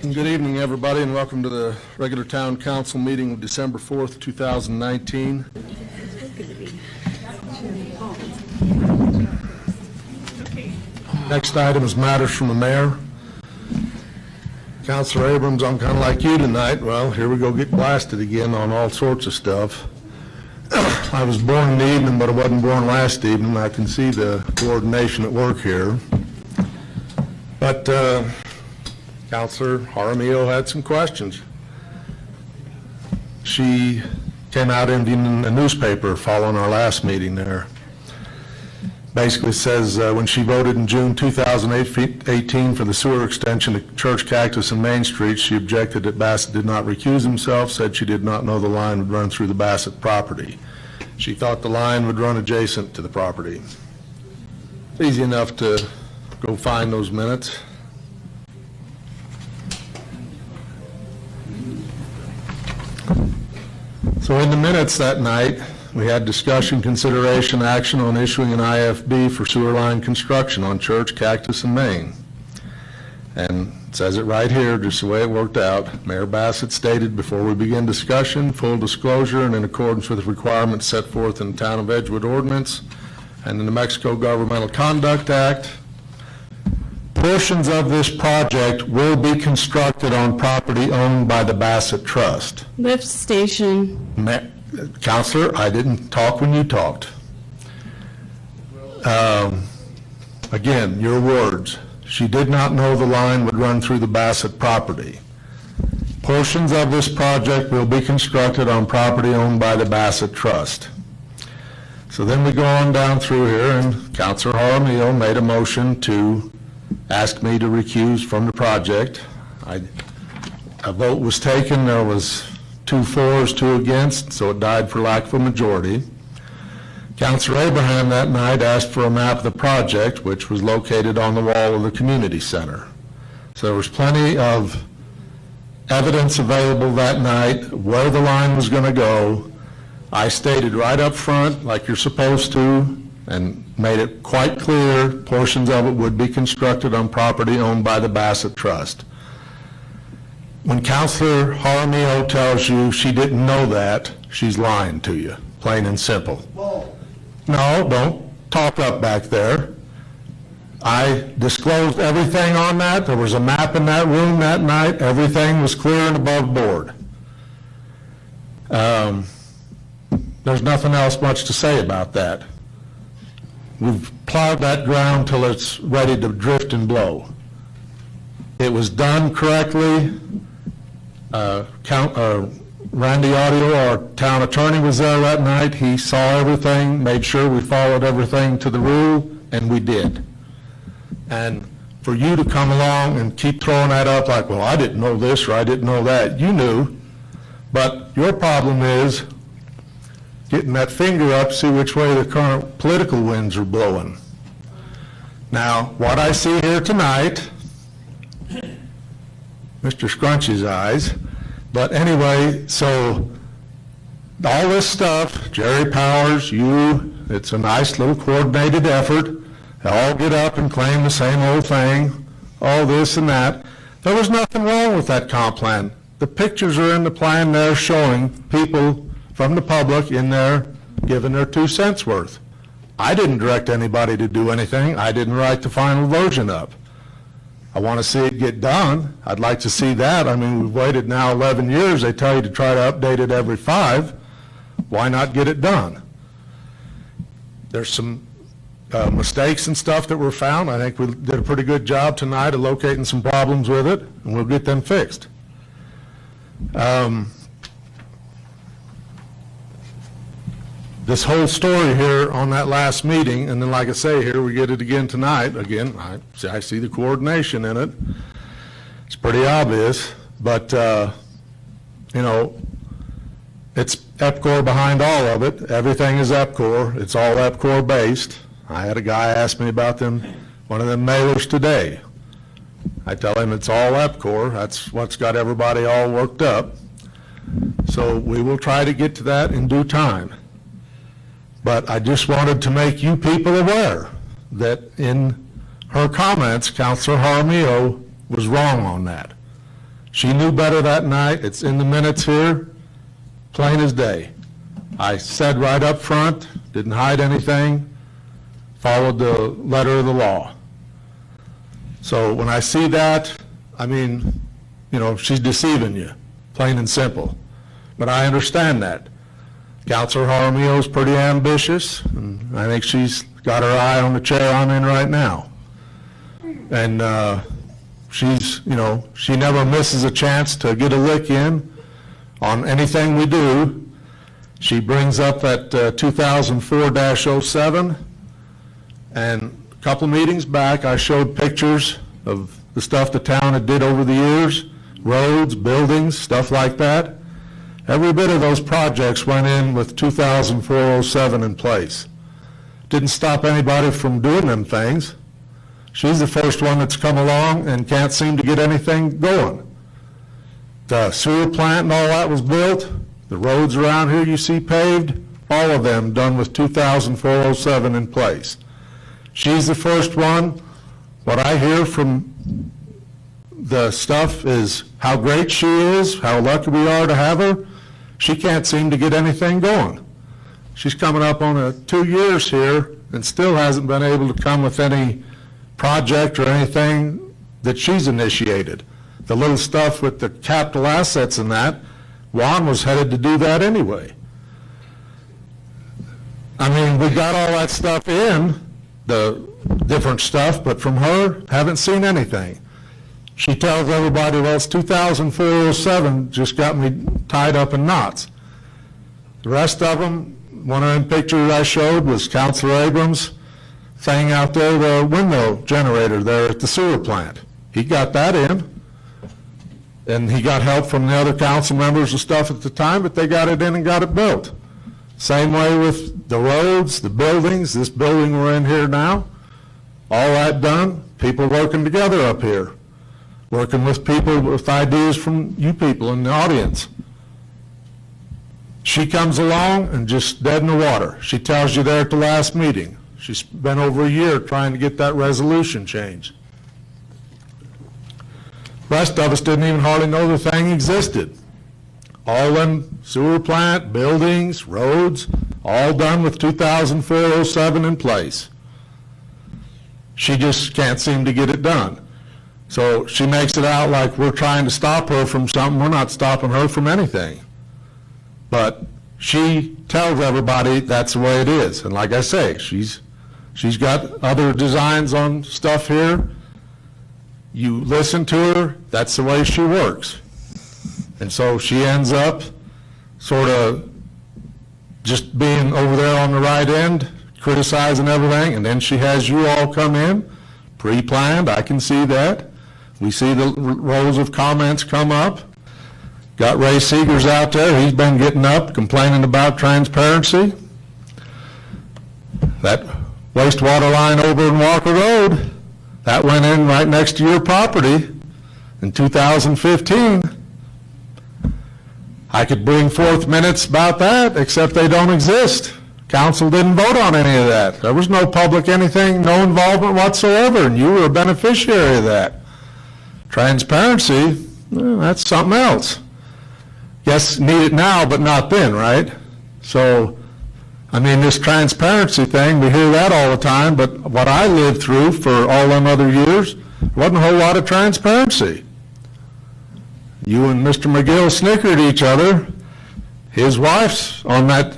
Good evening, everybody, and welcome to the regular town council meeting of December 4th, 2019. Next item is matters from the mayor. Councilor Abrams, I'm kind of like you tonight. Well, here we go, get blasted again on all sorts of stuff. I was born in the evening, but I wasn't born last evening. I can see the coordination at work here. But Councilor Jaramillo had some questions. She came out in a newspaper following our last meeting there. Basically says when she voted in June 2018 for the sewer extension to Church Cactus and Main Street, she objected that Bassett did not recuse himself, said she did not know the line would run through the Bassett property. She thought the line would run adjacent to the property. It's easy enough to go find those minutes. So in the minutes that night, we had discussion, consideration, action on issuing an IFB for sewer line construction on Church, Cactus, and Main. And it says it right here, just the way it worked out. Mayor Bassett stated, before we begin discussion, full disclosure and in accordance with the requirements set forth in the Town of Edgewood Ordinance and the New Mexico Governmental Conduct Act, portions of this project will be constructed on property owned by the Bassett Trust. Lift station. Counselor, I didn't talk when you talked. Again, your words. She did not know the line would run through the Bassett property. Portions of this project will be constructed on property owned by the Bassett Trust. So then we go on down through here, and Councilor Jaramillo made a motion to ask me to recuse from the project. A vote was taken. There was 2 fors, 2 against, so it died for lack of a majority. Councilor Abraham that night asked for a map of the project, which was located on the wall of the community center. So there was plenty of evidence available that night where the line was going to go. I stated right up front, like you're supposed to, and made it quite clear, portions of it would be constructed on property owned by the Bassett Trust. When Councilor Jaramillo tells you she didn't know that, she's lying to you, plain and simple. Whoa. No, don't talk up back there. I disclosed everything on that. There was a map in that room that night. Everything was clear and above board. There's nothing else much to say about that. We've plowed that ground till it's ready to drift and blow. It was done correctly. Randy Audio, our town attorney, was there that night. He saw everything, made sure we followed everything to the rule, and we did. And for you to come along and keep throwing that up like, well, I didn't know this or I didn't know that, you knew. But your problem is getting that finger up, see which way the current political winds are blowing. Now, what I see here tonight, Mr. Scrunchy's eyes, but anyway, so all this stuff, Jerry Powers, you, it's a nice little coordinated effort. They all get up and claim the same old thing, all this and that. There was nothing wrong with that comp plan. The pictures are in the plan there showing people from the public in there giving their 2 cents worth. I didn't direct anybody to do anything. I didn't write the final version up. I want to see it get done. I'd like to see that. I mean, we've waited now 11 years. They tell you to try to update it every 5. Why not get it done? There's some mistakes and stuff that were found. I think we did a pretty good job tonight of locating some problems with it, and we'll get them fixed. This whole story here on that last meeting, and then like I say, here we get it again tonight. Again, I see the coordination in it. It's pretty obvious, but you know, it's EPCOR behind all of it. Everything is EPCOR. It's all EPCOR based. I had a guy ask me about one of them mailers today. I tell him it's all EPCOR. That's what's got everybody all worked up. So we will try to get to that in due time. But I just wanted to make you people aware that in her comments, Councilor Jaramillo was wrong on that. She knew better that night. It's in the minutes here, plain as day. I said right up front, didn't hide anything, followed the letter of the law. So when I see that, I mean, you know, she's deceiving you, plain and simple. But I understand that. Counselor Jaramillo's pretty ambitious, and I think she's got her eye on the chair I'm in right now. And she's, you know, she never misses a chance to get a lick in on anything we do. She brings up that 2004-07, and a couple meetings back, I showed pictures of the stuff the town had did over the years, roads, buildings, stuff like that. Every bit of those projects went in with 2004-07 in place. Didn't stop anybody from doing them things. She's the first one that's come along and can't seem to get anything going. The sewer plant and all that was built. The roads around here you see paved, all of them done with 2004-07 in place. She's the first one. What I hear from the stuff is how great she is, how lucky we are to have her. She can't seem to get anything going. She's coming up on 2 years here and still hasn't been able to come with any project or anything that she's initiated. The little stuff with the capital assets and that, Juan was headed to do that anyway. I mean, we got all that stuff in, the different stuff, but from her, haven't seen anything. She tells everybody, well, it's 2004-07, just got me tied up in knots. The rest of them, one of them pictures I showed was Councilor Abrams thing out there, the windmill generator there at the sewer plant. He got that in, and he got help from the other council members and stuff at the time, but they got it in and got it built. Same way with the roads, the buildings, this building we're in here now, all that done, people working together up here, working with people with ideas from you people in the audience. She comes along and just dead in the water. She tells you there at the last meeting. She's been over a year trying to get that resolution changed. Rest of us didn't even hardly know the thing existed. All them sewer plant, buildings, roads, all done with 2004-07 in place. She just can't seem to get it done. So she makes it out like we're trying to stop her from something. We're not stopping her from anything. But she tells everybody that's the way it is. And like I say, she's got other designs on stuff here. You listen to her, that's the way she works. And so she ends up sort of just being over there on the right end, criticizing everything, and then she has you all come in, pre-planned, I can see that. We see the rows of comments come up. Got Ray Seegers out there, he's been getting up, complaining about transparency. That wastewater line over in Walker Road, that went in right next to your property in 2015. I could bring forth minutes about that, except they don't exist. Council didn't vote on any of that. There was no public anything, no involvement whatsoever, and you were a beneficiary of that. Transparency, well, that's something else. Yes, need it now, but not then, right? So, I mean, this transparency thing, we hear that all the time, but what I lived through for all them other years, wasn't a whole lot of transparency. You and Mr. McGill snickered at each other. His wife's on that,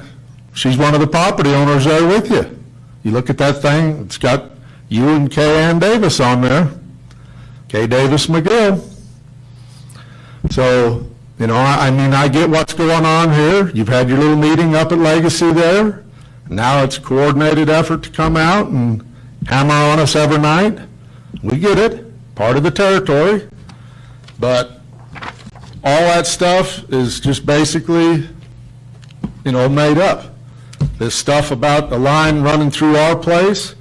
she's one of the property owners there with you. You look at that thing, it's got you and Kay Ann Davis on there. Kay Davis McGill. So, you know, I mean, I get what's going on here. You've had your little meeting up at Legacy there. Now it's a coordinated effort to come out and hammer on us every night. We get it, part of the territory. But all that stuff is just basically, you know, made up. This stuff about the line running through our place,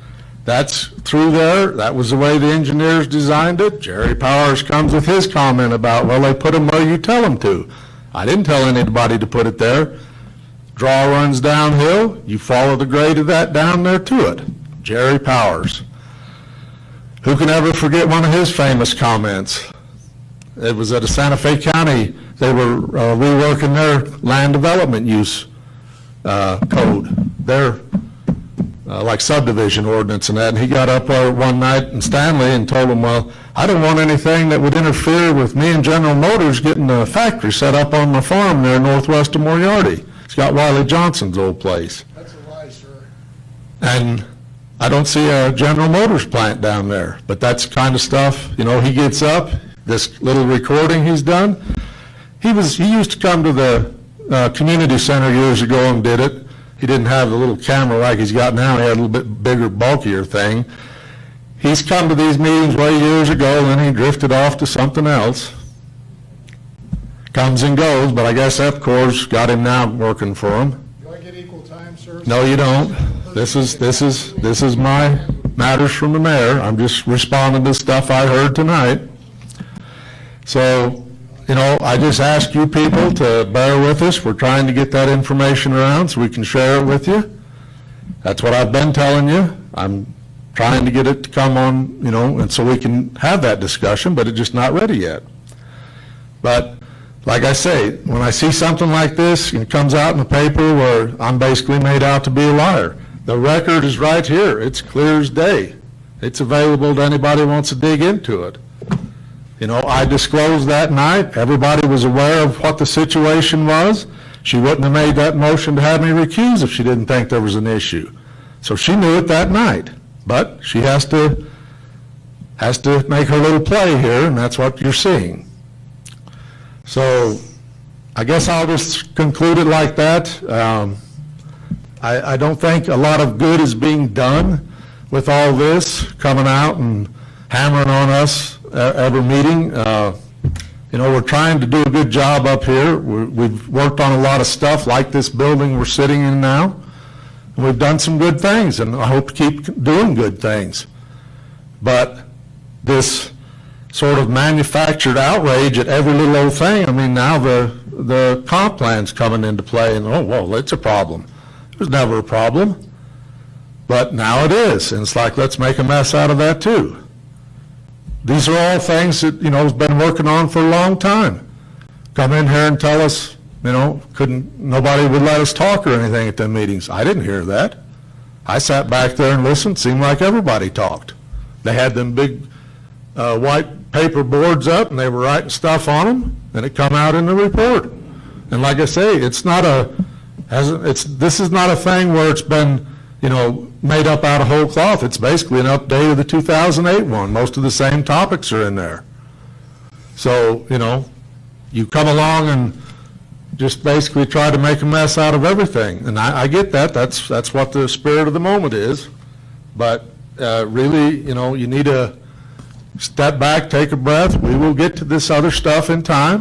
that's through there. That was the way the engineers designed it. Jerry Powers comes with his comment about, well, they put them where you tell them to. I didn't tell anybody to put it there. Draw runs downhill. You follow the grade of that down there to it. Jerry Powers. Who can ever forget one of his famous comments? It was at a Santa Fe County, they were reworking their land development use code, their like subdivision ordinance and that, and he got up there one night in Stanley and told him, well, I don't want anything that would interfere with me and General Motors getting a factory set up on my farm there northwest of Moriarty. It's got Wiley Johnson's old place. That's a lie, sir. And I don't see a General Motors plant down there, but that's the kind of stuff, you know, he gets up, this little recording he's done. He used to come to the community center years ago and did it. He didn't have the little camera like he's got now. He had a little bit bigger, bulkier thing. He's come to these meetings way years ago, and then he drifted off to something else. Comes and goes, but I guess EPCOR's got him now working for him. Do I get equal time, sir? No, you don't. This is my matters from the mayor. I'm just responding to stuff I heard tonight. So, you know, I just ask you people to bear with us. We're trying to get that information around so we can share it with you. That's what I've been telling you. I'm trying to get it to come on, you know, and so we can have that discussion, but it's just not ready yet. But like I say, when I see something like this, and it comes out in the paper where I'm basically made out to be a liar. The record is right here. It's clear as day. It's available to anybody who wants to dig into it. You know, I disclosed that night. Everybody was aware of what the situation was. She wouldn't have made that motion to have me recuse if she didn't think there was an issue. So she knew it that night. But she has to make her little play here, and that's what you're seeing. So I guess I'll just conclude it like that. I don't think a lot of good is being done with all this coming out and hammering on us every meeting. You know, we're trying to do a good job up here. We've worked on a lot of stuff like this building we're sitting in now. And we've done some good things, and I hope to keep doing good things. But this sort of manufactured outrage at every little old thing, I mean, now the comp plan's coming into play, and oh, well, it's a problem. It was never a problem. But now it is, and it's like, let's make a mess out of that too. These are all things that, you know, has been working on for a long time. Come in here and tell us, you know, nobody would let us talk or anything at the meetings. I didn't hear that. I sat back there and listened, seemed like everybody talked. They had them big white paper boards up and they were writing stuff on them, and it come out in the report. And like I say, this is not a thing where it's been, you know, made up out of whole cloth. It's basically an update of the 2008 one. Most of the same topics are in there. So, you know, you come along and just basically try to make a mess out of everything. And I get that. That's what the spirit of the moment is. But really, you know, you need to step back, take a breath. We will get to this other stuff in time.